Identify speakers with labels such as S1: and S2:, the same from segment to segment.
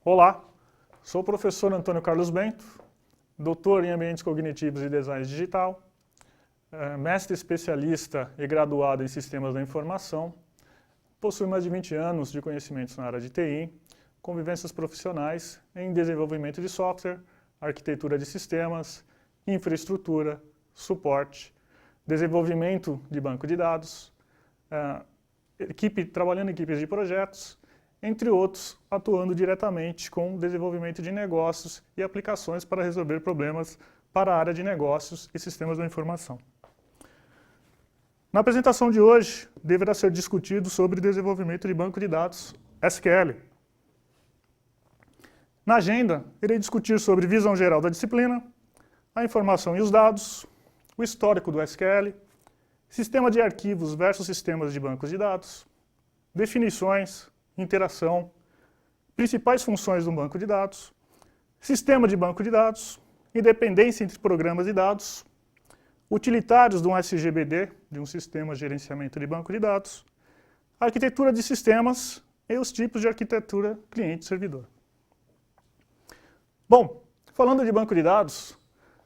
S1: Olá, sou o professor Antônio Carlos Bento, doutor em Ambientes Cognitivos e Design Digital, mestre especialista e graduado em Sistemas da Informação, possui mais de 20 anos de conhecimentos na área de TI, convivências profissionais em desenvolvimento de software, arquitetura de sistemas, infraestrutura, suporte, desenvolvimento de banco de dados, trabalhando em equipes de projetos, entre outros, atuando diretamente com desenvolvimento de negócios e aplicações para resolver problemas para a área de negócios e sistemas da informação. Na apresentação de hoje, deverá ser discutido sobre desenvolvimento de banco de dados SQL. Na agenda, irei discutir sobre visão geral da disciplina, a informação e os dados, o histórico do SQL, sistema de arquivos versus sistemas de bancos de dados, definições, interação, principais funções de um banco de dados, sistema de banco de dados, independência entre programas de dados, utilitários de um SGBD, de um sistema de gerenciamento de banco de dados, arquitetura de sistemas e os tipos de arquitetura cliente-servidor. Bom, falando de banco de dados,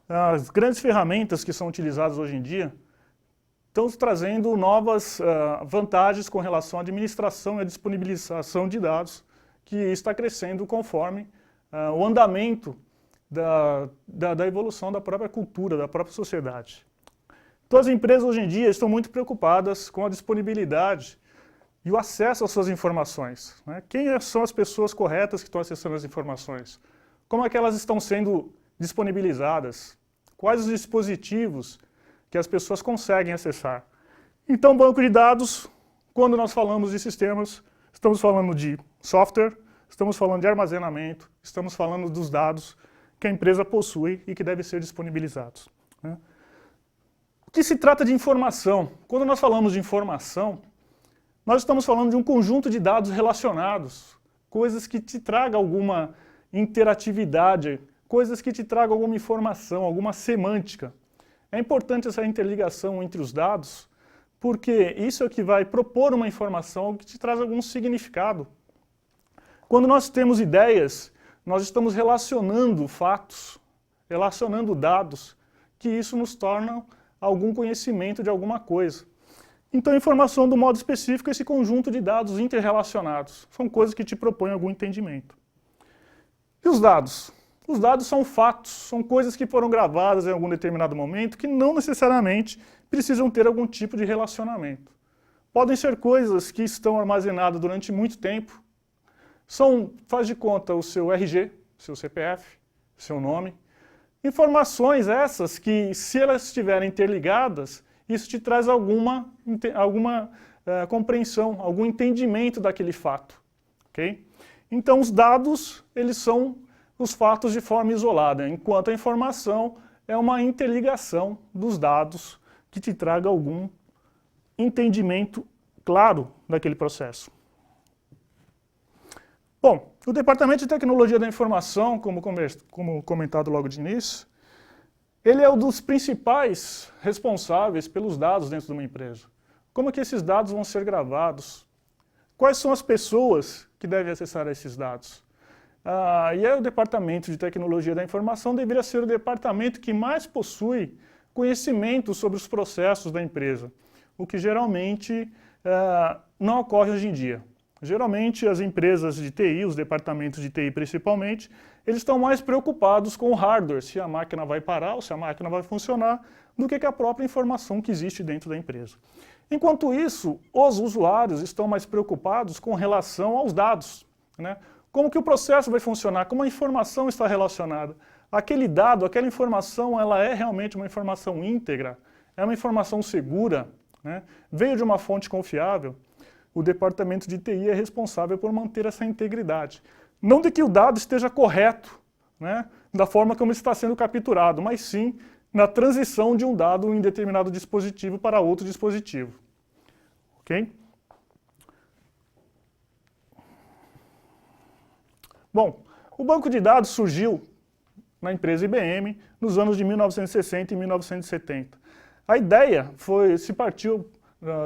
S1: as grandes ferramentas que são utilizadas hoje em dia estão trazendo novas vantagens com relação à administração e à disponibilização de dados, que está crescendo conforme o andamento da evolução da própria cultura, da própria sociedade. Então as empresas hoje em dia estão muito preocupadas com a disponibilidade e o acesso às suas informações, né? Quem são as pessoas corretas que estão acessando as informações? Como é que elas estão sendo disponibilizadas? Quais os dispositivos que as pessoas conseguem acessar? Então, banco de dados, quando nós falamos de sistemas, estamos falando de software, estamos falando de armazenamento, estamos falando dos dados que a empresa possui e que devem ser disponibilizados, né? O que se trata de informação? Quando nós falamos de informação, nós estamos falando de um conjunto de dados relacionados, coisas que te tragam alguma interatividade, coisas que te tragam alguma informação, alguma semântica. É importante essa interligação entre os dados, porque isso é que vai propor uma informação que te traz algum significado. Quando nós temos ideias, nós estamos relacionando fatos, relacionando dados, que isso nos torna algum conhecimento de alguma coisa. Então, a informação, do modo específico, é esse conjunto de dados interrelacionados. São coisas que te propõem algum entendimento. E os dados? Os dados são fatos, são coisas que foram gravadas em algum determinado momento que não necessariamente precisam ter algum tipo de relacionamento. Podem ser coisas que estão armazenadas durante muito tempo. Faz de conta o seu RG, seu CPF, seu nome. Informações essas que, se elas estiverem interligadas, isso te traz alguma compreensão, algum entendimento daquele fato. Okay? Então, os dados, eles são os fatos de forma isolada, enquanto a informação é uma interligação dos dados que te traga algum entendimento claro daquele processo. Bom, o Departamento de Tecnologia da Informação, como comentado logo de início, ele é um dos principais responsáveis pelos dados dentro de uma empresa. Como é que esses dados vão ser gravados? Quais são as pessoas que devem acessar esses dados? E o Departamento de Tecnologia da Informação deveria ser o departamento que mais possui conhecimento sobre os processos da empresa, o que geralmente não ocorre hoje em dia. Geralmente as empresas de TI, os departamentos de TI principalmente, eles estão mais preocupados com o hardware, se a máquina vai parar ou se a máquina vai funcionar, do que a própria informação que existe dentro da empresa. Enquanto isso, os usuários estão mais preocupados com relação aos dados, né? Como que o processo vai funcionar, como a informação está relacionada. Aquele dado, aquela informação, ela é realmente uma informação íntegra, é uma informação segura, né? Veio de uma fonte confiável. O departamento de TI é responsável por manter essa integridade. Não de que o dado esteja correto, né, da forma como está sendo capturado, mas sim na transição de um dado em determinado dispositivo para outro dispositivo. Ok? Bom, o banco de dados surgiu na empresa IBM nos anos de 1960 e 1970. A ideia se partiu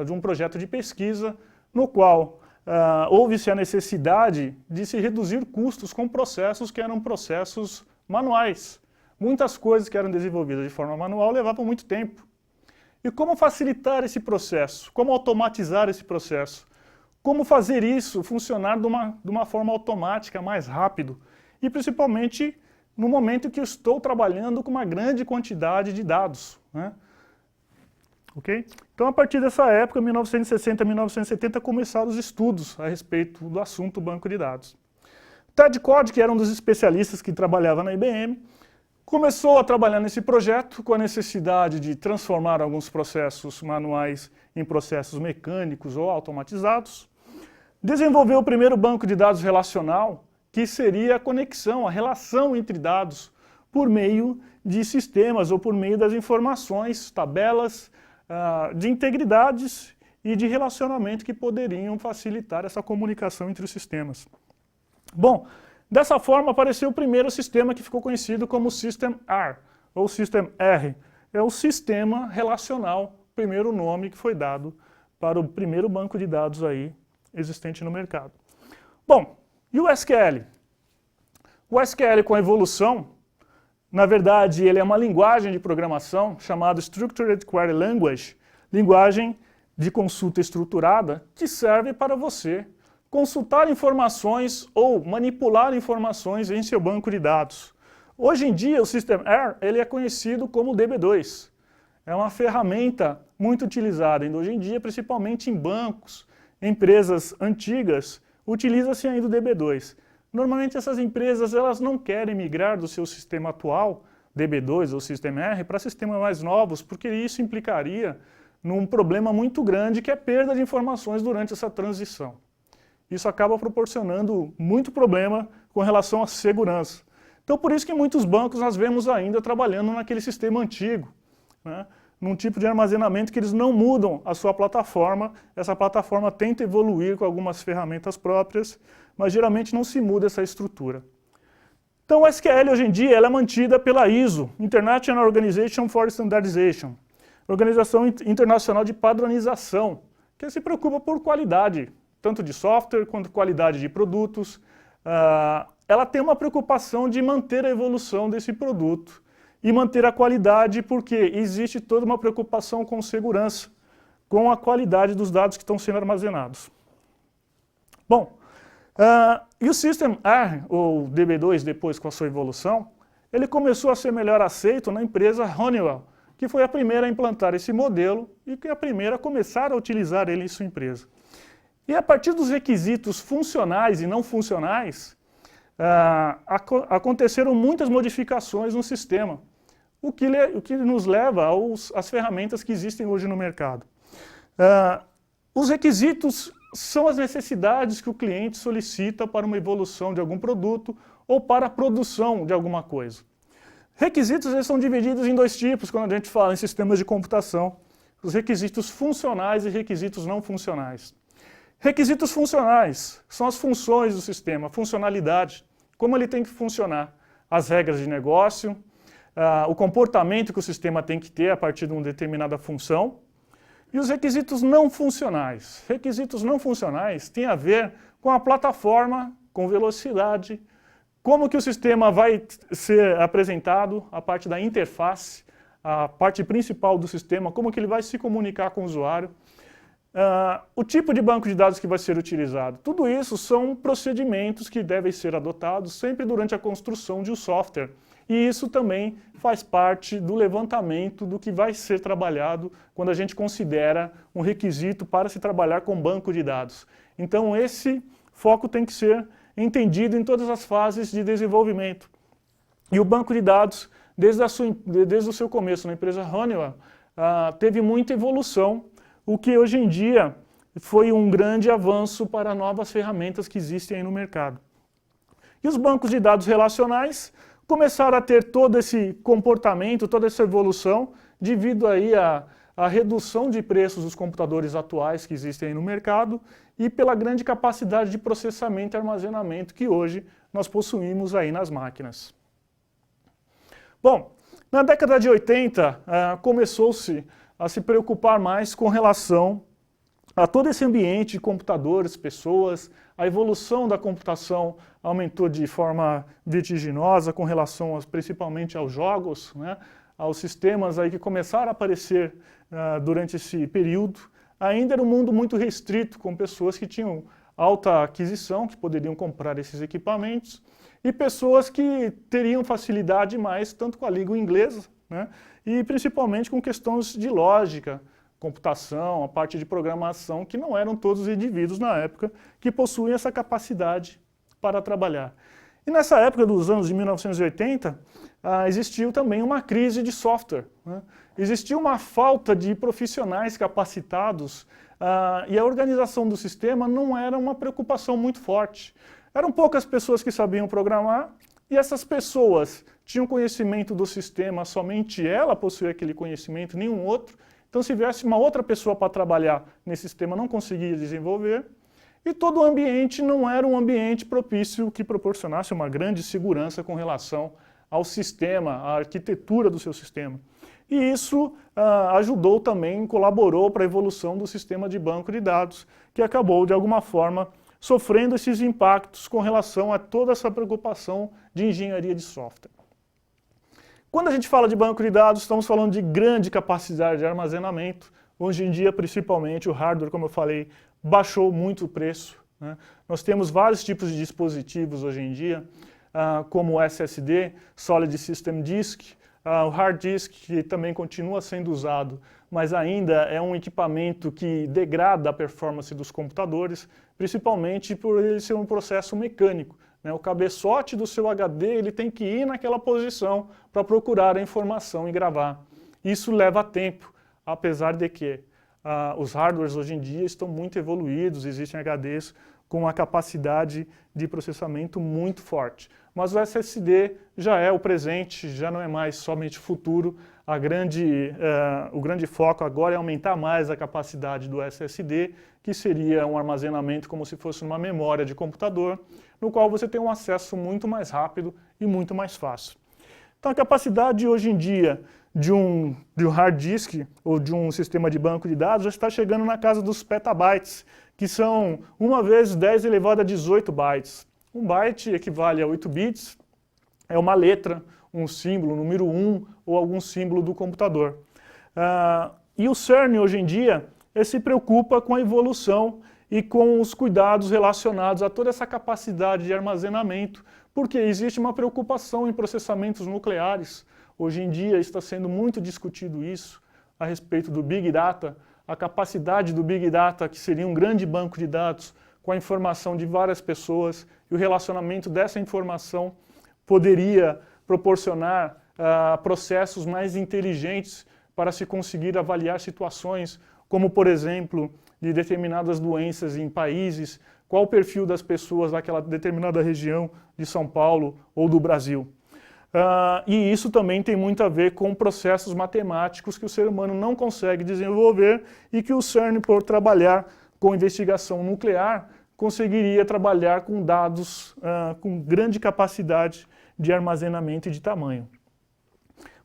S1: de um projeto de pesquisa no qual houve-se a necessidade de se reduzir custos com processos que eram processos manuais. Muitas coisas que eram desenvolvidas de forma manual levavam muito tempo. E como facilitar esse processo? Como automatizar esse processo? Como fazer isso funcionar de uma forma automática, mais rápido? E principalmente no momento que eu estou trabalhando com uma grande quantidade de dados, né? Okay? Então, a partir dessa época, 1960, 1970, começaram os estudos a respeito do assunto banco de dados. Ted Code, que era um dos especialistas que trabalhava na IBM, começou a trabalhar nesse projeto com a necessidade de transformar alguns processos manuais em processos mecânicos ou automatizados. Desenvolveu o primeiro banco de dados relacional, que seria a conexão, a relação entre dados por meio de sistemas ou por meio das informações, tabelas, de integridades e de relacionamento que poderiam facilitar essa comunicação entre os sistemas. Bom, dessa forma apareceu o primeiro sistema que ficou conhecido como System R, ou System R. É o sistema relacional, primeiro nome que foi dado para o primeiro banco de dados aí existente no mercado. Bom, e o SQL? O SQL, com a evolução, na verdade, ele é uma linguagem de programação chamada Structured Query Language, linguagem de consulta estruturada, que serve para você consultar informações ou manipular informações em seu banco de dados. Hoje em dia, o System R ele é conhecido como DB2. É uma ferramenta muito utilizada ainda hoje em dia, principalmente em bancos, empresas antigas, utiliza-se ainda o DB2. Normalmente essas empresas elas não querem migrar do seu sistema atual, DB2 ou System R, para sistemas mais novos, porque isso implicaria num problema muito grande que é a perda de informações durante essa transição. Isso acaba proporcionando muito problema com relação à segurança. Então por isso que muitos bancos nós vemos ainda trabalhando naquele sistema antigo, né? Num tipo de armazenamento que eles não mudam a sua plataforma, essa plataforma tenta evoluir com algumas ferramentas próprias, mas geralmente não se muda essa estrutura. Então o SQL hoje em dia ela é mantida pela ISO, International Organization for Standardization, Organização Internacional de Padronização, que se preocupa por qualidade, tanto de software quanto qualidade de produtos. Ela tem uma preocupação de manter a evolução desse produto e manter a qualidade, porque existe toda uma preocupação com segurança, com a qualidade dos dados que estão sendo armazenados. Bom, e o System R, ou DB2, depois com a sua evolução, ele começou a ser melhor aceito na empresa Honeywell, que foi a primeira a implantar esse modelo e que é a primeira a começar a utilizar ele em sua empresa. E a partir dos requisitos funcionais e não funcionais, aconteceram muitas modificações no sistema, o que nos leva às ferramentas que existem hoje no mercado. Os requisitos são as necessidades que o cliente solicita para uma evolução de algum produto ou para a produção de alguma coisa. Requisitos eles são divididos em dois tipos quando a gente fala em sistemas de computação: os requisitos funcionais e requisitos não funcionais. Requisitos funcionais são as funções do sistema, a funcionalidade, como ele tem que funcionar, as regras de negócio, o comportamento que o sistema tem que ter a partir de uma determinada função. E os requisitos não funcionais. Requisitos não funcionais têm a ver com a plataforma, com velocidade, como que o sistema vai ser apresentado, a parte da interface, a parte principal do sistema, como que ele vai se comunicar com o usuário, o tipo de banco de dados que vai ser utilizado. Tudo isso são procedimentos que devem ser adotados sempre durante a construção de um software. E isso também faz parte do levantamento do que vai ser trabalhado quando a gente considera um requisito para se trabalhar com banco de dados. Então esse foco tem que ser entendido em todas as fases de desenvolvimento. E o banco de dados, desde o seu começo na empresa Honeywell, teve muita evolução, o que hoje em dia foi um grande avanço para novas ferramentas que existem aí no mercado. E os bancos de dados relacionais começaram a ter todo esse comportamento, toda essa evolução, devido aí à redução de preços dos computadores atuais que existem aí no mercado e pela grande capacidade de processamento e armazenamento que hoje nós possuímos aí nas máquinas. Bom, na década de 80 começou-se a se preocupar mais com relação a todo esse ambiente de computadores, pessoas, a evolução da computação aumentou de forma vertiginosa com relação principalmente aos jogos, né, aos sistemas aí que começaram a aparecer durante esse período. Ainda era um mundo muito restrito, com pessoas que tinham alta aquisição, que poderiam comprar esses equipamentos, e pessoas que teriam facilidade mais, tanto com a língua inglesa, né, e principalmente com questões de lógica, computação, a parte de programação, que não eram todos os indivíduos na época que possuíam essa capacidade para trabalhar. E nessa época dos anos de 1980, existiu também uma crise de software, né? Existia uma falta de profissionais capacitados e a organização do sistema não era uma preocupação muito forte. Eram poucas pessoas que sabiam programar e essas pessoas tinham conhecimento do sistema, somente ela possuía aquele conhecimento, nenhum outro. Então, se viesse uma outra pessoa para trabalhar nesse sistema, não conseguia desenvolver. E todo o ambiente não era um ambiente propício que proporcionasse uma grande segurança com relação ao sistema, à arquitetura do seu sistema. E isso ajudou também, colaborou para a evolução do sistema de banco de dados, que acabou, de alguma forma, sofrendo esses impactos com relação a toda essa preocupação de engenharia de software. Quando a gente fala de banco de dados, estamos falando de grande capacidade de armazenamento. Hoje em dia, principalmente, o hardware, como eu falei, baixou muito o preço, né? Nós temos vários tipos de dispositivos hoje em dia, como o SSD, Solid System Disk, o hard disk, que também continua sendo usado, mas ainda é um equipamento que degrada a performance dos computadores, principalmente por ele ser um processo mecânico. O cabeçote do seu HD ele tem que ir naquela posição para procurar a informação e gravar. Isso leva tempo, apesar de que os hardwares hoje em dia estão muito evoluídos, existem HDs com uma capacidade de processamento muito forte. Mas o SSD já é o presente, já não é mais somente o futuro. O grande foco agora é aumentar mais a capacidade do SSD, que seria um armazenamento como se fosse uma memória de computador, no qual você tem um acesso muito mais rápido e muito mais fácil. Então a capacidade hoje em dia de um hard disk ou de um sistema de banco de dados já está chegando na casa dos petabytes, que são 1 vezes 10 elevado a 18 bytes. 1 byte equivale a 8 bits, é uma letra, um símbolo, número 1 ou algum símbolo do computador. E o CERN hoje em dia se preocupa com a evolução e com os cuidados relacionados a toda essa capacidade de armazenamento, porque existe uma preocupação em processamentos nucleares. Hoje em dia está sendo muito discutido isso a respeito do Big Data, a capacidade do Big Data, que seria um grande banco de dados com a informação de várias pessoas, e o relacionamento dessa informação poderia proporcionar processos mais inteligentes para se conseguir avaliar situações, como por exemplo, de determinadas doenças em países, qual o perfil das pessoas daquela determinada região de São Paulo ou do Brasil. E isso também tem muito a ver com processos matemáticos que o ser humano não consegue desenvolver e que o CERN, por trabalhar com investigação nuclear, conseguiria trabalhar com dados com grande capacidade de armazenamento e de tamanho.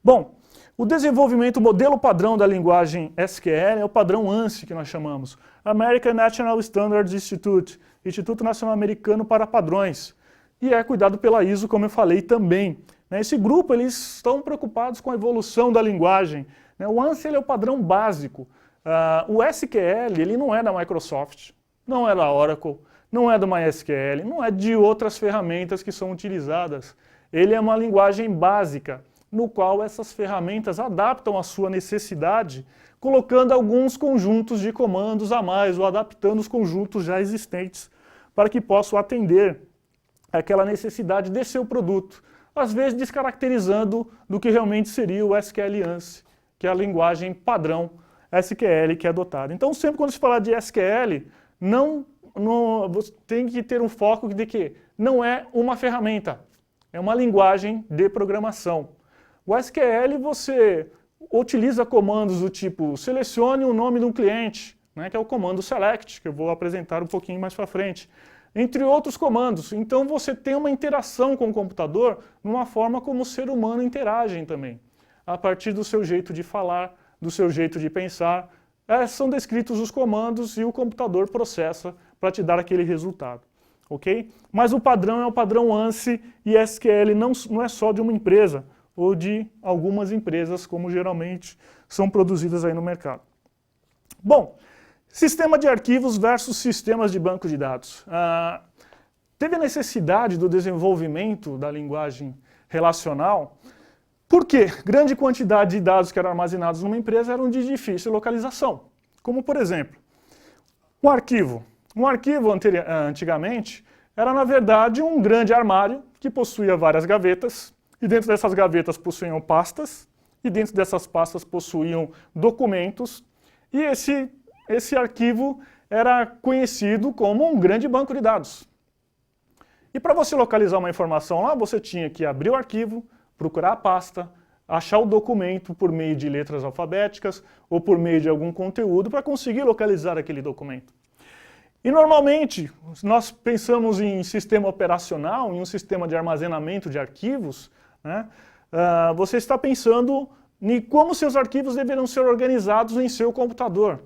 S1: Bom, o desenvolvimento, o modelo padrão da linguagem SQL é o padrão ANSI, que nós chamamos, American National Standards Institute, Instituto Nacional Americano para Padrões, e é cuidado pela ISO, como eu falei também. Esse grupo, eles estão preocupados com a evolução da linguagem. O ANSI é o padrão básico. O SQL, ele não é da Microsoft, não é da Oracle, não é do MySQL, não é de outras ferramentas que são utilizadas. Ele é uma linguagem básica, no qual essas ferramentas adaptam a sua necessidade, colocando alguns conjuntos de comandos a mais ou adaptando os conjuntos já existentes para que possam atender aquela necessidade de seu produto, às vezes descaracterizando do que realmente seria o SQL ANSI, que é a linguagem padrão SQL que é adotada. Então, sempre quando se falar de SQL, você tem que ter um foco de que não é uma ferramenta, é uma linguagem de programação. O SQL você utiliza comandos do tipo selecione o nome de um cliente, que é o comando select, que eu vou apresentar um pouquinho mais para frente, entre outros comandos. Então você tem uma interação com o computador numa forma como o ser humano interage também, a partir do seu jeito de falar, do seu jeito de pensar, são descritos os comandos e o computador processa para te dar aquele resultado. Ok? Mas o padrão é o padrão ANSI e SQL não é só de uma empresa, ou de algumas empresas, como geralmente são produzidas aí no mercado. Bom, sistema de arquivos versus sistemas de banco de dados. Teve a necessidade do desenvolvimento da linguagem relacional, porque grande quantidade de dados que eram armazenados numa empresa eram de difícil localização. Como, por exemplo, um arquivo. Um arquivo, antigamente, era, na verdade, um grande armário que possuía várias gavetas, e dentro dessas gavetas possuíam pastas, e dentro dessas pastas possuíam documentos, e esse arquivo era conhecido como um grande banco de dados. E para você localizar uma informação lá, você tinha que abrir o arquivo, procurar a pasta, achar o documento por meio de letras alfabéticas ou por meio de algum conteúdo para conseguir localizar aquele documento. E normalmente, nós pensamos em sistema operacional, em um sistema de armazenamento de arquivos, né? Você está pensando em como seus arquivos deverão ser organizados em seu computador.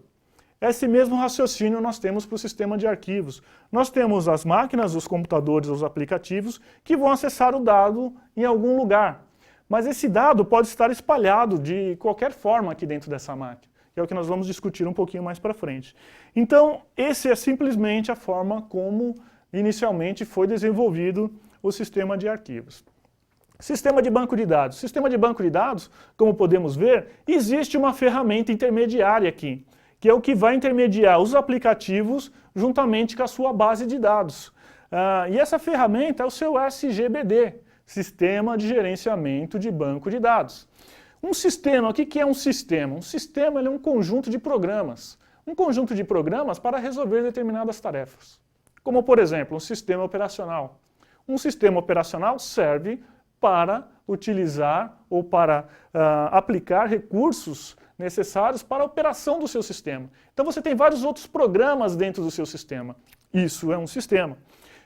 S1: Esse mesmo raciocínio nós temos para o sistema de arquivos. Nós temos as máquinas, os computadores, os aplicativos, que vão acessar o dado em algum lugar. Mas esse dado pode estar espalhado de qualquer forma aqui dentro dessa máquina, que é o que nós vamos discutir um pouquinho mais para frente. Então, esse é simplesmente a forma como inicialmente foi desenvolvido o sistema de arquivos. Sistema de banco de dados. Sistema de banco de dados, como podemos ver, existe uma ferramenta intermediária aqui, que é o que vai intermediar os aplicativos juntamente com a sua base de dados. E essa ferramenta é o seu SGBD, Sistema de Gerenciamento de Banco de Dados. Um sistema, o que é um sistema? Um sistema é um conjunto de programas. Um conjunto de programas para resolver determinadas tarefas. Como, por exemplo, um sistema operacional. Um sistema operacional serve para utilizar ou para aplicar recursos necessários para a operação do seu sistema. Então você tem vários outros programas dentro do seu sistema. Isso é um sistema.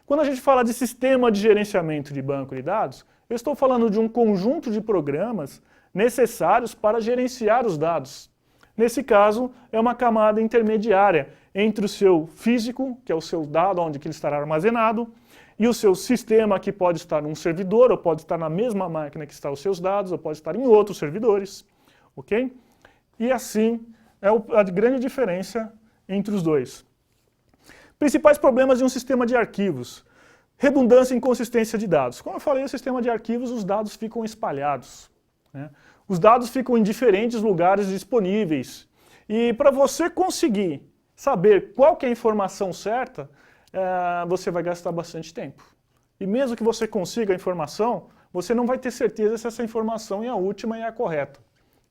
S1: Quando a gente fala de sistema de gerenciamento de banco de dados, eu estou falando de um conjunto de programas necessários para gerenciar os dados. Nesse caso, é uma camada intermediária entre o seu físico, que é o seu dado, onde ele estará armazenado, e o seu sistema, que pode estar num servidor, ou pode estar na mesma máquina que estão os seus dados, ou pode estar em outros servidores. Ok? E assim é a grande diferença entre os dois. Principais problemas de um sistema de arquivos. Redundância e inconsistência de dados. Como eu falei, o sistema de arquivos, os dados ficam espalhados, né? Os dados ficam em diferentes lugares disponíveis. E para você conseguir saber qual que é a informação certa, você vai gastar bastante tempo. E mesmo que você consiga a informação, você não vai ter certeza se essa informação é a última e a correta.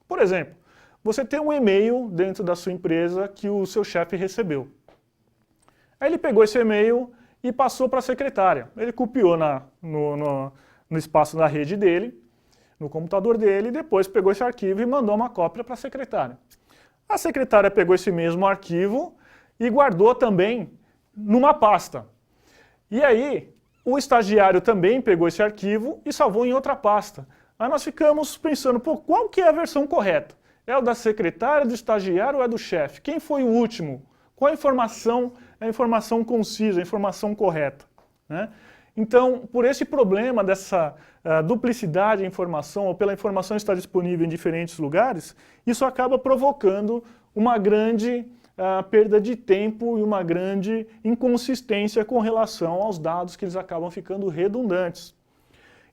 S1: Por exemplo, você tem um e-mail dentro da sua empresa que o seu chefe recebeu. Aí ele pegou esse e-mail e passou para a secretária. Ele copiou no espaço da rede dele, no computador dele, e depois pegou esse arquivo e mandou uma cópia para a secretária. A secretária pegou esse mesmo arquivo e guardou também numa pasta. E aí, o estagiário também pegou esse arquivo e salvou em outra pasta. Aí nós ficamos pensando, pô, qual que é a versão correta? É o da secretária, do estagiário ou é do chefe? Quem foi o último? Qual a informação concisa, a informação correta, né? Então, por esse problema dessa duplicidade de informação, ou pela informação estar disponível em diferentes lugares, isso acaba provocando uma grande perda de tempo e uma grande inconsistência com relação aos dados, que eles acabam ficando redundantes.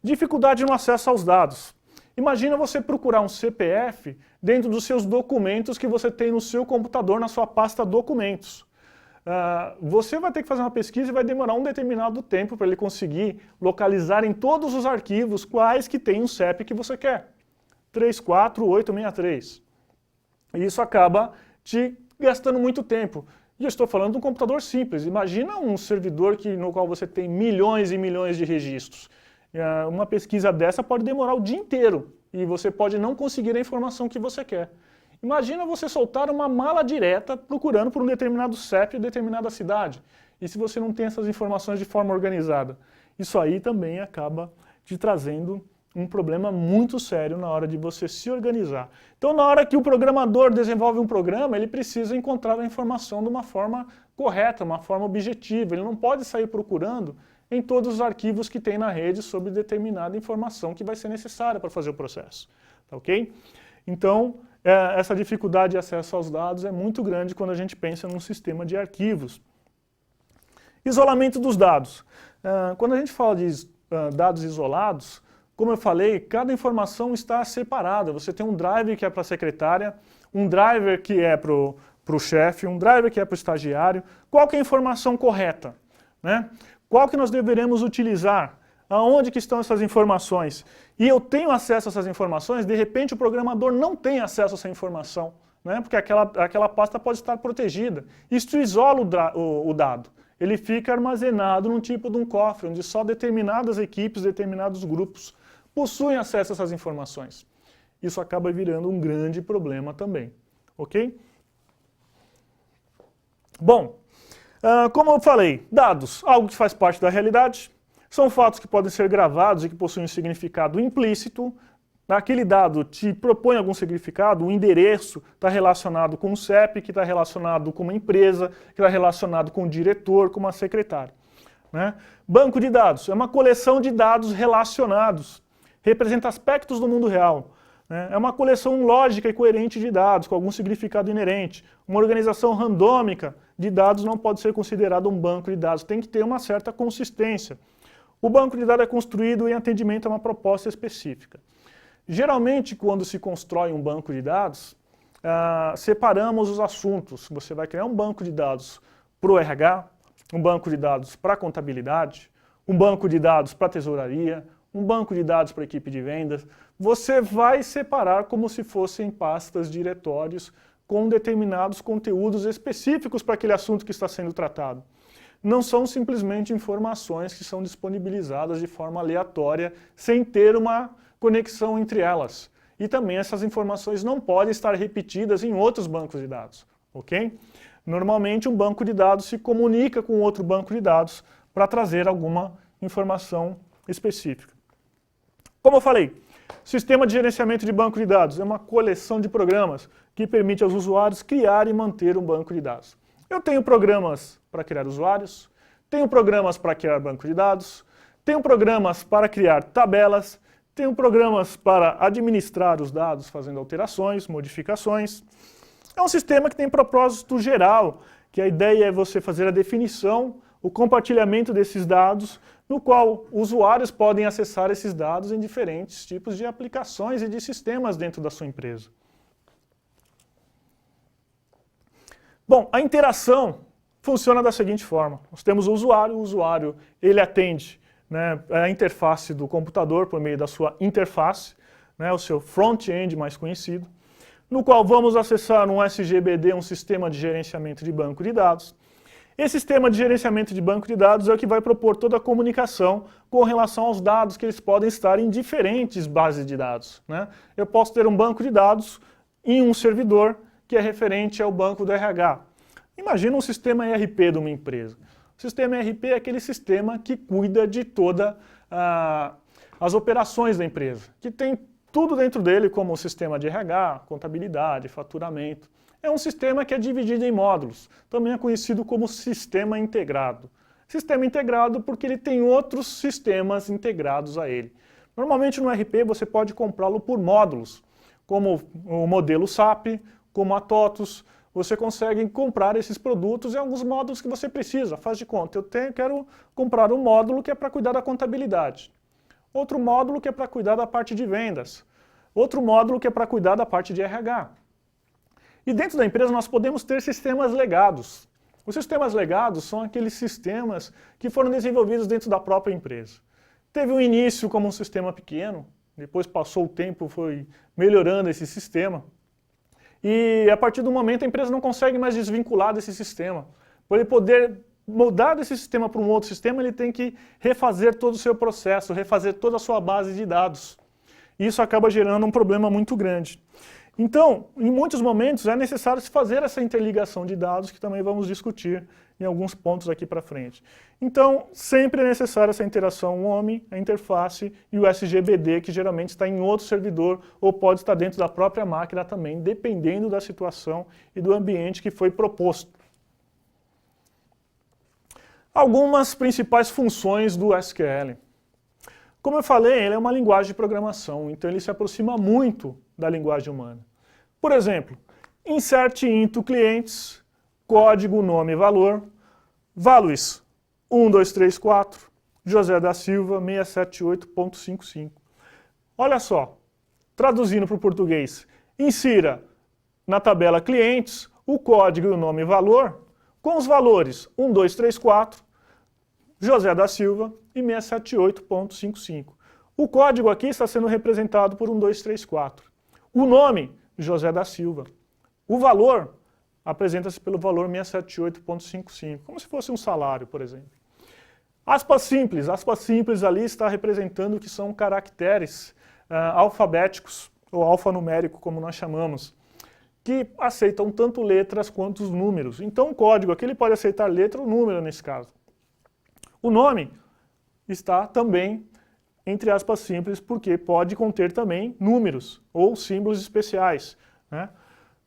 S1: Dificuldade no acesso aos dados. Imagina você procurar um CPF dentro dos seus documentos que você tem no seu computador, na sua pasta documentos. Você vai ter que fazer uma pesquisa e vai demorar um determinado tempo para ele conseguir localizar em todos os arquivos quais que tem um CEP que você quer. 34863. E isso acaba te gastando muito tempo. E eu estou falando de um computador simples. Imagina um servidor no qual você tem milhões e milhões de registros. Uma pesquisa dessa pode demorar o dia inteiro e você pode não conseguir a informação que você quer. Imagina você soltar uma mala direta procurando por um determinado CEP em determinada cidade. E se você não tem essas informações de forma organizada? Isso aí também acaba te trazendo um problema muito sério na hora de você se organizar. Então, na hora que o programador desenvolve um programa, ele precisa encontrar a informação de uma forma correta, uma forma objetiva. Ele não pode sair procurando em todos os arquivos que tem na rede sobre determinada informação que vai ser necessária para fazer o processo. Tá ok? Então, essa dificuldade de acesso aos dados é muito grande quando a gente pensa num sistema de arquivos. Isolamento dos dados. Quando a gente fala de dados isolados, como eu falei, cada informação está separada. Você tem um drive que é para a secretária, um driver que é para o chefe, um driver que é para o estagiário. Qual que é a informação correta? Né? Qual que nós deveremos utilizar? Aonde que estão essas informações? E eu tenho acesso a essas informações, de repente o programador não tem acesso a essa informação, né? Porque aquela pasta pode estar protegida. Isso isola o dado. Ele fica armazenado num tipo de um cofre, onde só determinadas equipes, determinados grupos possuem acesso a essas informações. Isso acaba virando um grande problema também, ok? Bom, como eu falei, dados, algo que faz parte da realidade, são fatos que podem ser gravados e que possuem um significado implícito. Aquele dado te propõe algum significado, o endereço está relacionado com o CEP, que está relacionado com uma empresa, que está relacionado com o diretor, com uma secretária. Né? Banco de dados é uma coleção de dados relacionados, representa aspectos do mundo real. Né? É uma coleção lógica e coerente de dados, com algum significado inerente. Uma organização randômica de dados não pode ser considerada um banco de dados, tem que ter uma certa consistência. O banco de dados é construído em atendimento a uma proposta específica. Geralmente, quando se constrói um banco de dados, separamos os assuntos. Você vai criar um banco de dados para o RH, um banco de dados para a contabilidade, um banco de dados para a tesouraria, um banco de dados para a equipe de vendas. Você vai separar como se fossem pastas, diretórios, com determinados conteúdos específicos para aquele assunto que está sendo tratado. Não são simplesmente informações que são disponibilizadas de forma aleatória, sem ter uma conexão entre elas. E também essas informações não podem estar repetidas em outros bancos de dados, ok? Normalmente um banco de dados se comunica com outro banco de dados para trazer alguma informação específica. Como eu falei, sistema de gerenciamento de banco de dados é uma coleção de programas que permite aos usuários criar e manter um banco de dados. Eu tenho programas para criar usuários, tenho programas para criar banco de dados, tenho programas para criar tabelas, tenho programas para administrar os dados fazendo alterações, modificações. É um sistema que tem propósito geral, que a ideia é você fazer a definição, o compartilhamento desses dados, no qual usuários podem acessar esses dados em diferentes tipos de aplicações e de sistemas dentro da sua empresa. Bom, a interação funciona da seguinte forma. Nós temos o usuário ele atende, né, a interface do computador por meio da sua interface, né, o seu front-end mais conhecido, no qual vamos acessar um SGBD, um sistema de gerenciamento de banco de dados. Esse sistema de gerenciamento de banco de dados é o que vai propor toda a comunicação com relação aos dados que eles podem estar em diferentes bases de dados. Né? Eu posso ter um banco de dados em um servidor que é referente ao banco do RH. Imagina um sistema ERP de uma empresa. O sistema ERP é aquele sistema que cuida de todas as operações da empresa, que tem tudo dentro dele, como o sistema de RH, contabilidade, faturamento. É um sistema que é dividido em módulos, também é conhecido como sistema integrado. Sistema integrado porque ele tem outros sistemas integrados a ele. Normalmente no ERP você pode comprá-lo por módulos, como o modelo SAP, como a TOTUS. Você consegue comprar esses produtos em alguns módulos que você precisa. Faz de conta, eu quero comprar um módulo que é para cuidar da contabilidade. Outro módulo que é para cuidar da parte de vendas. Outro módulo que é para cuidar da parte de RH. E dentro da empresa nós podemos ter sistemas legados. Os sistemas legados são aqueles sistemas que foram desenvolvidos dentro da própria empresa. Teve um início como um sistema pequeno, depois passou o tempo, foi melhorando esse sistema. E a partir do momento a empresa não consegue mais desvincular desse sistema. Para ele poder mudar desse sistema para um outro sistema, ele tem que refazer todo o seu processo, refazer toda a sua base de dados. Isso acaba gerando um problema muito grande. Então, em muitos momentos é necessário se fazer essa interligação de dados, que também vamos discutir em alguns pontos aqui para frente. Então, sempre é necessária essa interação homem, a interface e o SGBD, que geralmente está em outro servidor ou pode estar dentro da própria máquina também, dependendo da situação e do ambiente que foi proposto. Algumas principais funções do SQL. Como eu falei, ele é uma linguagem de programação, então ele se aproxima muito da linguagem humana. Por exemplo, insert into clientes, código, nome e valor, values 1234, José da Silva 678.55. Olha só, traduzindo para o português, insira na tabela clientes o código e o nome e valor com os valores 1234, José da Silva e 678.55. O código aqui está sendo representado por 1234. O nome, José da Silva. O valor apresenta-se pelo valor 678.55, como se fosse um salário, por exemplo. Aspas simples ali está representando o que são caracteres alfabéticos, ou alfanumérico, como nós chamamos, que aceitam tanto letras quanto os números. Então o código aqui ele pode aceitar letra ou número nesse caso. O nome está também entre aspas simples, porque pode conter também números ou símbolos especiais, né?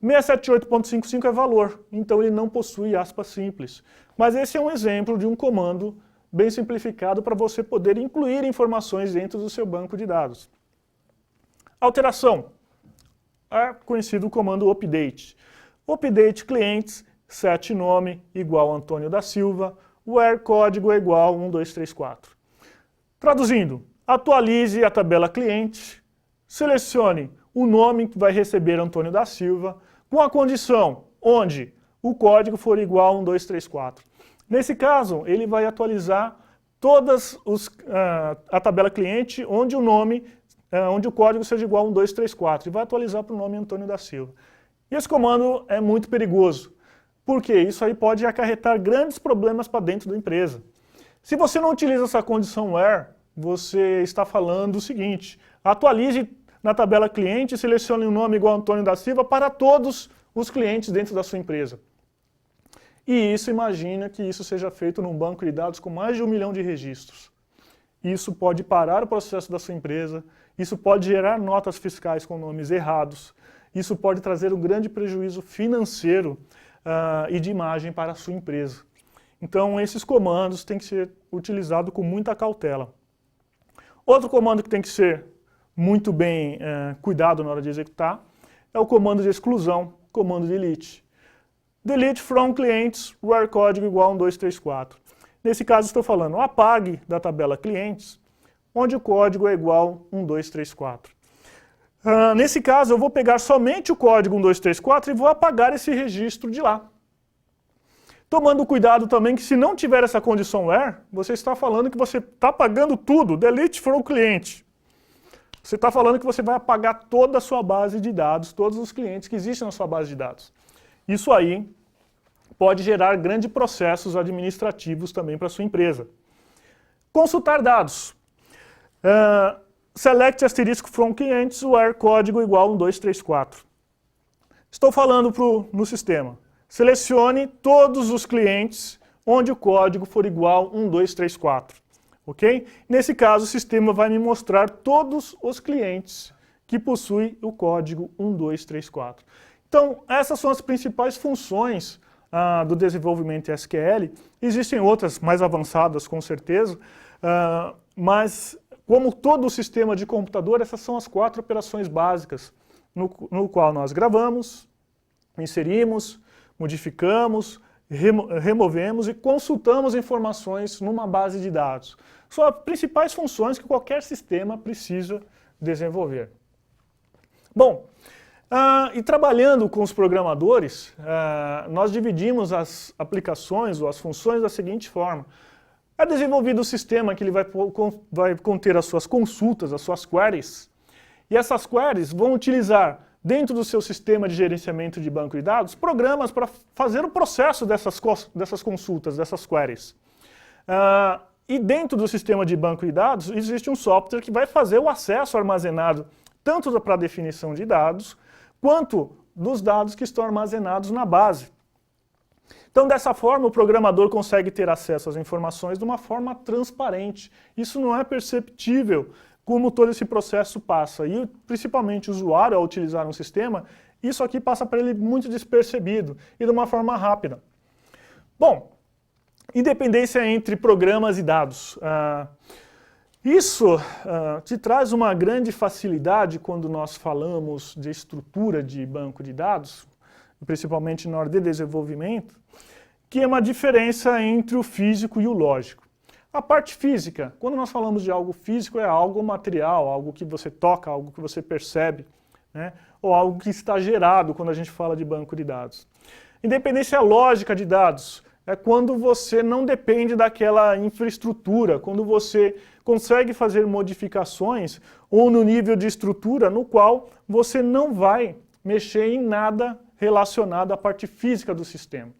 S1: 678.55 é valor, então ele não possui aspas simples. Mas esse é um exemplo de um comando bem simplificado para você poder incluir informações dentro do seu banco de dados. Alteração. É conhecido o comando update. Update clientes, set nome igual Antônio da Silva, where código é igual 1234. Traduzindo, atualize a tabela cliente, selecione o nome que vai receber Antônio da Silva, com a condição onde o código for igual a 1234. Nesse caso, ele vai atualizar todas a tabela cliente onde o nome, onde o código seja igual a 1234, e vai atualizar para o nome Antônio da Silva. E esse comando é muito perigoso, porque isso aí pode acarretar grandes problemas para dentro da empresa. Se você não utiliza essa condição where, você está falando o seguinte: atualize na tabela cliente e selecione um nome igual a Antônio da Silva para todos os clientes dentro da sua empresa. E isso, imagina que isso seja feito num banco de dados com mais de 1 milhão de registros. Isso pode parar o processo da sua empresa, isso pode gerar notas fiscais com nomes errados, isso pode trazer um grande prejuízo financeiro e de imagem para a sua empresa. Então, esses comandos têm que ser utilizados com muita cautela. Outro comando que tem que ser muito bem cuidado na hora de executar é o comando de exclusão, comando delete. Delete from clients, where código igual a 1234. Nesse caso, estou falando apague da tabela clientes, onde o código é igual a 1234. Nesse caso, eu vou pegar somente o código 1234 e vou apagar esse registro de lá. Tomando cuidado também que se não tiver essa condição where, você está falando que você está apagando tudo, delete from cliente. Você está falando que você vai apagar toda a sua base de dados, todos os clientes que existem na sua base de dados. Isso aí pode gerar grandes processos administrativos também para a sua empresa. Consultar dados. Select asterisco from clients where código igual a 1234. Estou falando no sistema. Selecione todos os clientes onde o código for igual a 1234. Ok? Nesse caso, o sistema vai me mostrar todos os clientes que possuem o código 1234. Então, essas são as principais funções do desenvolvimento SQL. Existem outras mais avançadas, com certeza, mas como todo o sistema de computador, essas são as 4 operações básicas no qual nós gravamos, inserimos, modificamos, removemos e consultamos informações numa base de dados. São as principais funções que qualquer sistema precisa desenvolver. Bom, e trabalhando com os programadores, nós dividimos as aplicações ou as funções da seguinte forma. É desenvolvido o sistema que ele vai conter as suas consultas, as suas queries, e essas queries vão utilizar dentro do seu sistema de gerenciamento de banco de dados, programas para fazer o processo dessas consultas, dessas queries. E dentro do sistema de banco de dados, existe um software que vai fazer o acesso armazenado tanto para a definição de dados, quanto dos dados que estão armazenados na base. Então, dessa forma, o programador consegue ter acesso às informações de uma forma transparente. Isso não é perceptível como todo esse processo passa. E, principalmente, o usuário, ao utilizar um sistema, isso aqui passa para ele muito despercebido e de uma forma rápida. Bom, independência entre programas e dados. Isso te traz uma grande facilidade quando nós falamos de estrutura de banco de dados, principalmente na hora de desenvolvimento, que é uma diferença entre o físico e o lógico. A parte física, quando nós falamos de algo físico, é algo material, algo que você toca, algo que você percebe, né? Ou algo que está gerado quando a gente fala de banco de dados. Independência lógica de dados é quando você não depende daquela infraestrutura, quando você consegue fazer modificações ou no nível de estrutura no qual você não vai mexer em nada relacionado à parte física do sistema.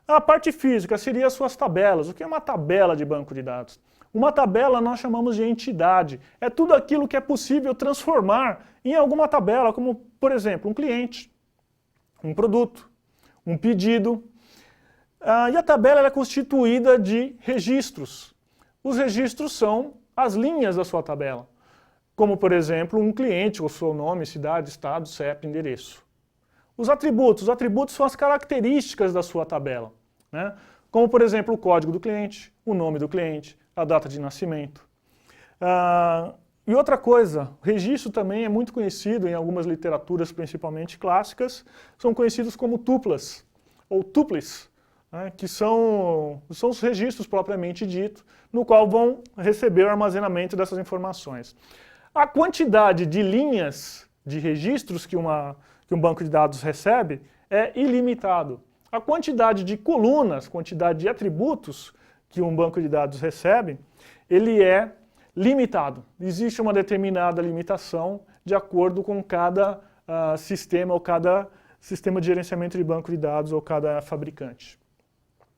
S1: A parte física seria as suas tabelas. O que é uma tabela de banco de dados? Uma tabela nós chamamos de entidade. É tudo aquilo que é possível transformar em alguma tabela, como, por exemplo, um cliente, um produto, um pedido. E a tabela é constituída de registros. Os registros são as linhas da sua tabela, como, por exemplo, um cliente, o seu nome, cidade, estado, CEP, endereço. Os atributos são as características da sua tabela, né? Como, por exemplo, o código do cliente, o nome do cliente, a data de nascimento. E outra coisa, o registro também é muito conhecido em algumas literaturas, principalmente clássicas, são conhecidos como tuplas, ou tuples, né? Que são os registros propriamente dito, no qual vão receber o armazenamento dessas informações. A quantidade de linhas de registros que um banco de dados recebe é ilimitado. A quantidade de colunas, quantidade de atributos que um banco de dados recebe, ele é limitado. Existe uma determinada limitação de acordo com cada sistema ou cada sistema de gerenciamento de banco de dados ou cada fabricante.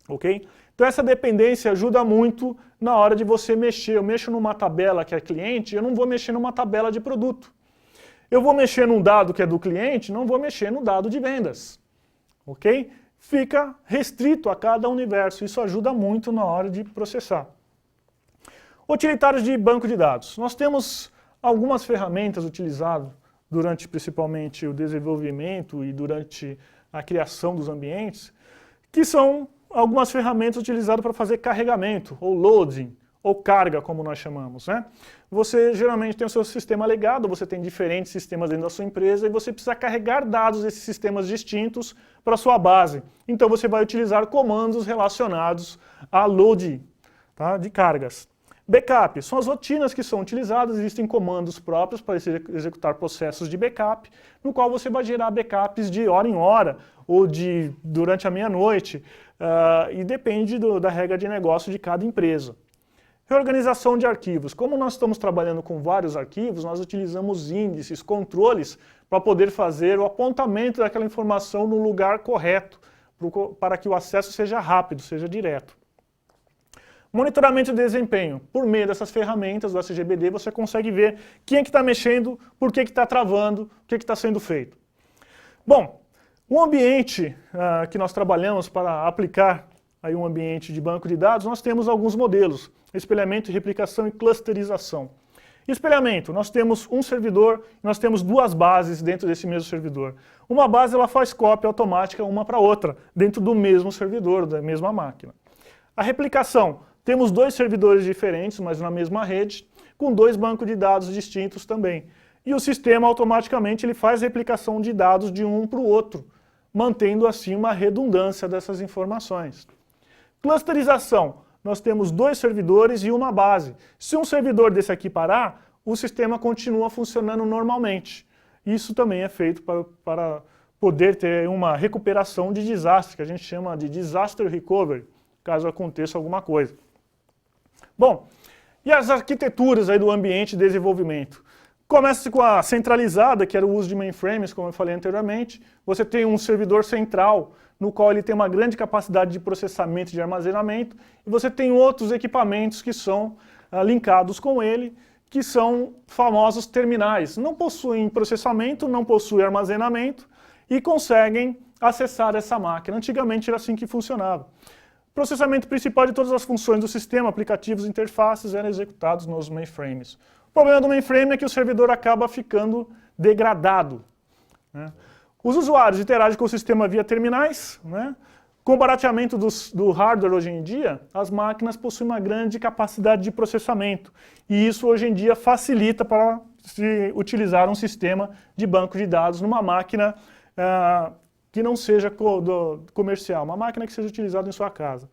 S1: Ok? Então essa dependência ajuda muito na hora de você mexer. Eu mexo numa tabela que é cliente, eu não vou mexer numa tabela de produto. Eu vou mexer num dado que é do cliente, não vou mexer no dado de vendas. Ok? Fica restrito a cada universo. Isso ajuda muito na hora de processar. Utilitários de banco de dados. Nós temos algumas ferramentas utilizadas durante principalmente o desenvolvimento e durante a criação dos ambientes, que são algumas ferramentas utilizadas para fazer carregamento, ou loading, ou carga, como nós chamamos, né? Você geralmente tem o seu sistema legado, você tem diferentes sistemas dentro da sua empresa e você precisa carregar dados desses sistemas distintos para a sua base. Então você vai utilizar comandos relacionados a load, tá, de cargas. Backup são as rotinas que são utilizadas, existem comandos próprios para executar processos de backup, no qual você vai gerar backups de hora em hora ou durante a meia-noite, e depende da regra de negócio de cada empresa. Reorganização de arquivos. Como nós estamos trabalhando com vários arquivos, nós utilizamos índices, controles, para poder fazer o apontamento daquela informação no lugar correto, para que o acesso seja rápido, seja direto. Monitoramento de desempenho. Por meio dessas ferramentas do SGBD, você consegue ver quem é que está mexendo, por que está travando, o que está sendo feito. Bom, o ambiente que nós trabalhamos para aplicar aí um ambiente de banco de dados, nós temos alguns modelos: espelhamento, replicação e clusterização. Espelhamento, nós temos um servidor, nós temos duas bases dentro desse mesmo servidor. Uma base ela faz cópia automática uma para outra, dentro do mesmo servidor, da mesma máquina. A replicação, temos dois servidores diferentes, mas na mesma rede, com dois bancos de dados distintos também. E o sistema automaticamente ele faz replicação de dados de um para o outro, mantendo assim uma redundância dessas informações. Clusterização, nós temos dois servidores e uma base. Se um servidor desse aqui parar, o sistema continua funcionando normalmente. Isso também é feito para poder ter uma recuperação de desastre, que a gente chama de disaster recovery, caso aconteça alguma coisa. Bom, e as arquiteturas aí do ambiente de desenvolvimento? Começa com a centralizada, que era o uso de mainframes, como eu falei anteriormente. Você tem um servidor central, no qual ele tem uma grande capacidade de processamento e de armazenamento, e você tem outros equipamentos que são linkados com ele, que são famosos terminais. Não possuem processamento, não possuem armazenamento e conseguem acessar essa máquina. Antigamente era assim que funcionava. O processamento principal de todas as funções do sistema, aplicativos e interfaces eram executados nos mainframes. O problema do mainframe é que o servidor acaba ficando degradado, né? Os usuários interagem com o sistema via terminais, né? Com o barateamento do hardware hoje em dia, as máquinas possuem uma grande capacidade de processamento. E isso hoje em dia facilita para se utilizar um sistema de banco de dados numa máquina que não seja comercial, uma máquina que seja utilizada em sua casa.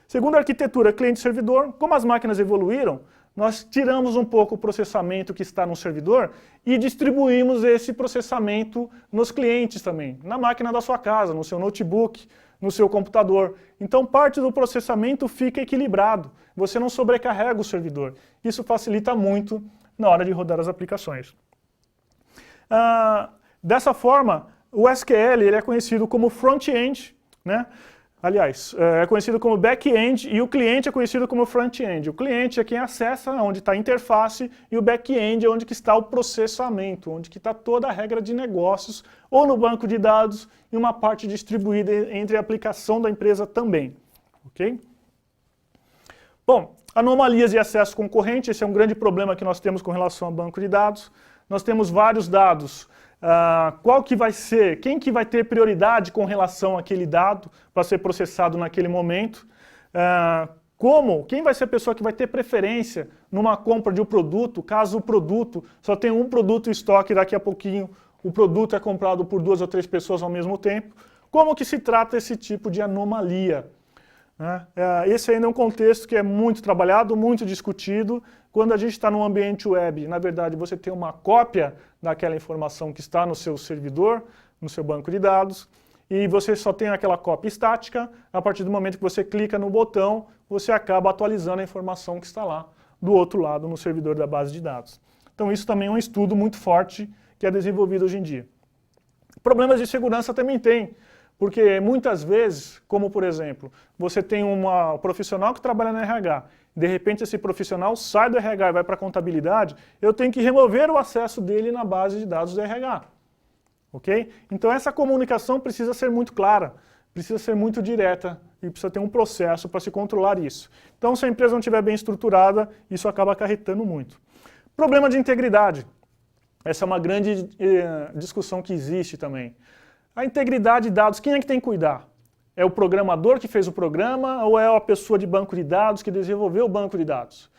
S1: Segundo a arquitetura cliente-servidor, como as máquinas evoluíram, nós tiramos um pouco o processamento que está no servidor e distribuímos esse processamento nos clientes também, na máquina da sua casa, no seu notebook, no seu computador. Então parte do processamento fica equilibrado, você não sobrecarrega o servidor. Isso facilita muito na hora de rodar as aplicações. Dessa forma, o SQL ele é conhecido como front-end, né? Aliás, é conhecido como back-end e o cliente é conhecido como front-end. O cliente é quem acessa onde está a interface e o back-end é onde que está o processamento, onde que está toda a regra de negócios, ou no banco de dados e uma parte distribuída entre a aplicação da empresa também. Ok? Bom, anomalias de acesso concorrente, esse é um grande problema que nós temos com relação ao banco de dados. Nós temos vários dados. Qual que vai ser, quem que vai ter prioridade com relação àquele dado para ser processado naquele momento, quem vai ser a pessoa que vai ter preferência numa compra de um produto, caso o produto só tenha um produto em estoque e daqui a pouquinho o produto é comprado por 2 ou 3 pessoas ao mesmo tempo, como que se trata esse tipo de anomalia? Esse ainda é um contexto que é muito trabalhado, muito discutido. Quando a gente está no ambiente web, na verdade você tem uma cópia daquela informação que está no seu servidor, no seu banco de dados, e você só tem aquela cópia estática. A partir do momento que você clica no botão, você acaba atualizando a informação que está lá do outro lado no servidor da base de dados. Então isso também é um estudo muito forte que é desenvolvido hoje em dia. Problemas de segurança também tem. Porque muitas vezes, como por exemplo, você tem um profissional que trabalha no RH, de repente esse profissional sai do RH e vai para a contabilidade, eu tenho que remover o acesso dele na base de dados do RH. Ok? Então essa comunicação precisa ser muito clara, precisa ser muito direta e precisa ter um processo para se controlar isso. Então se a empresa não estiver bem estruturada, isso acaba acarretando muito. Problema de integridade. Essa é uma grande discussão que existe também. A integridade de dados, quem é que tem que cuidar? É o programador que fez o programa ou é a pessoa de banco de dados que desenvolveu o banco de dados?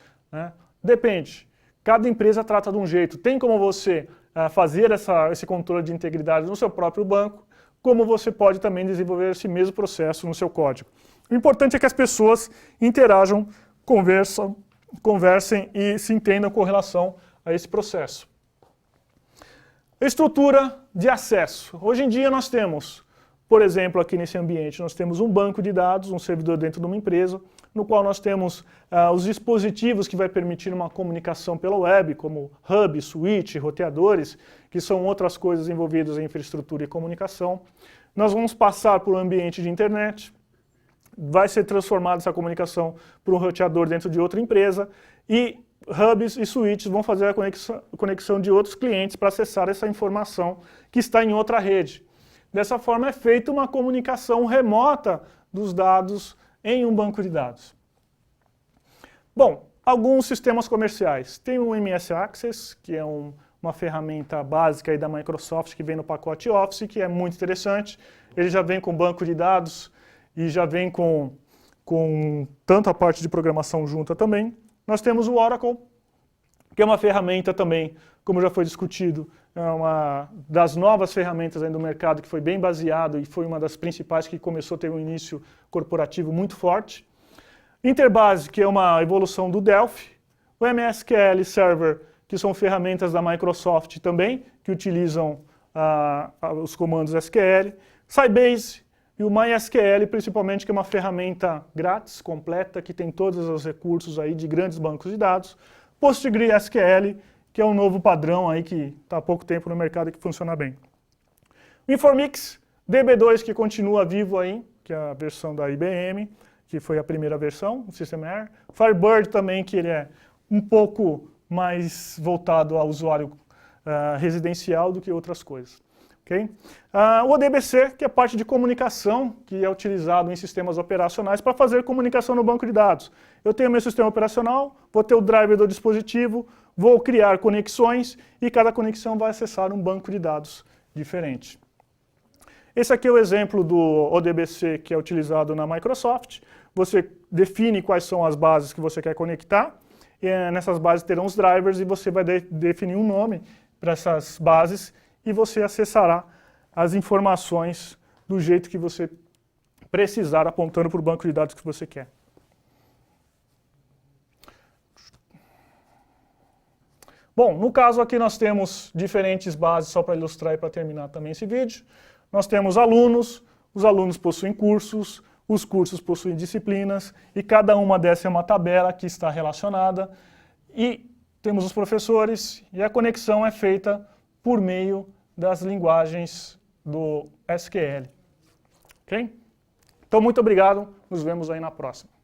S1: Depende. Cada empresa trata de um jeito. Tem como você fazer esse controle de integridade no seu próprio banco, como você pode também desenvolver esse mesmo processo no seu código. O importante é que as pessoas interajam, conversem e se entendam com relação a esse processo. Estrutura de acesso. Hoje em dia nós temos, por exemplo, aqui nesse ambiente, nós temos um banco de dados, um servidor dentro de uma empresa, no qual nós temos os dispositivos que vai permitir uma comunicação pela web, como hub, switch, roteadores, que são outras coisas envolvidas em infraestrutura e comunicação. Nós vamos passar por um ambiente de internet, vai ser transformada essa comunicação por um roteador dentro de outra empresa e hubs e switches vão fazer a conexão de outros clientes para acessar essa informação que está em outra rede. Dessa forma é feita uma comunicação remota dos dados em um banco de dados. Bom, alguns sistemas comerciais. Tem o MS Access, que é uma ferramenta básica aí da Microsoft que vem no pacote Office, que é muito interessante. Ele já vem com banco de dados e já vem com tanto a parte de programação junta também. Nós temos o Oracle, que é uma ferramenta também, como já foi discutido, é uma das novas ferramentas aí do mercado que foi bem baseado e foi uma das principais que começou a ter um início corporativo muito forte. Interbase, que é uma evolução do Delphi. O MSQL Server, que são ferramentas da Microsoft também, que utilizam os comandos SQL. Sybase e o MySQL, principalmente, que é uma ferramenta grátis, completa, que tem todos os recursos aí de grandes bancos de dados. PostgreSQL, que é um novo padrão aí que está há pouco tempo no mercado e que funciona bem. Informix, DB2, que continua vivo aí, que é a versão da IBM, que foi a primeira versão, o System Air. Firebird também, que ele é um pouco mais voltado ao usuário residencial do que outras coisas. Okay? O ODBC, que é parte de comunicação, que é utilizado em sistemas operacionais para fazer comunicação no banco de dados. Eu tenho meu sistema operacional, vou ter o driver do dispositivo, vou criar conexões e cada conexão vai acessar um banco de dados diferente. Esse aqui é o exemplo do ODBC que é utilizado na Microsoft. Você define quais são as bases que você quer conectar, e nessas bases terão os drivers e você vai definir um nome para essas bases e você acessará as informações do jeito que você precisar, apontando para o banco de dados que você quer. Bom, no caso aqui nós temos diferentes bases, só para ilustrar e para terminar também esse vídeo. Nós temos alunos, os alunos possuem cursos, os cursos possuem disciplinas, e cada uma dessas é uma tabela que está relacionada. E temos os professores, e a conexão é feita por meio das linguagens do SQL. Ok? Então, muito obrigado, nos vemos aí na próxima.